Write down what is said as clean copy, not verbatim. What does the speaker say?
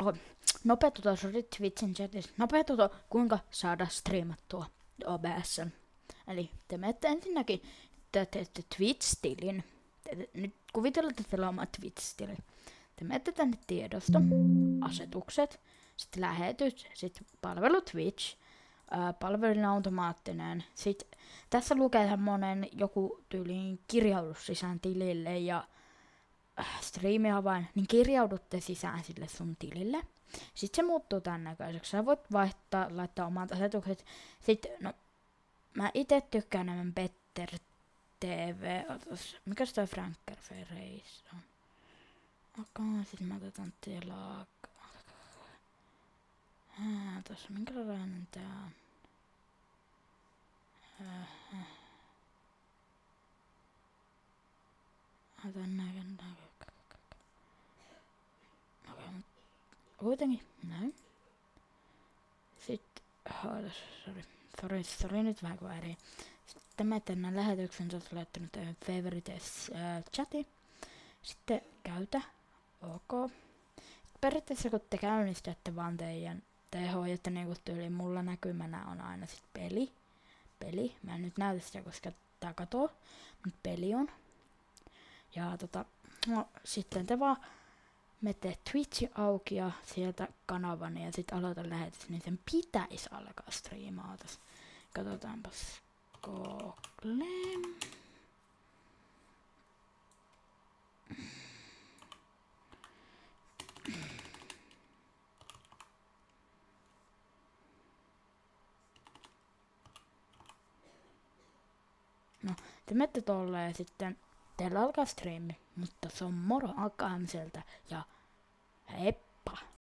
Oh, nopea sorry, Twitchin chatissa. Nopea kuinka saada striimattua OBS:n. Eli te menette ensinnäkin, te teette Twitch-tilin. Nyt kuvitellaan, että teillä on oma Twitch-tili. Te menette tänne tiedosto, asetukset, sitten lähetys, sitten palvelu Twitch, palvelun automaattinen. Sitten tässä lukee semmonen joku tyyliin kirjaudus sisään tilille ja striimiavain, niin kirjaudutte sisään sille sun tilille. Sitten se muuttuu tän näköiseksi. Sä voit laittaa omat asetukset. Sitten, no, mä ite tykkään enemmän Petter TV. Mikäs toi Franker Ferreis on? Okei, sit mä otetaan tilaa. Tossa minkälainen tää on? Kuitenkin, näin. Sitten, sorry nyt vähän kuin eri. Sitten mä tänne lähetyksen, sä oot laittanut favorites chati. Sitten käytä, ok. Periaatteessa kun te käynnistätte vaan teidän TH, niinku tyyliin mulla näkymänä on aina sit peli. Mä en nyt näytä sitä, koska tää katoo, mut peli on. Ja no, sitten te vaan menette Twitchin auki ja sieltä kanavan ja sit aloita lähetys, niin sen pitäisi alkaa striimata. Katsotaanpas Google. No, te menette tolleen ja sitten teillä alkaa striimi, mutta se on moro alkaamiselta ja hei.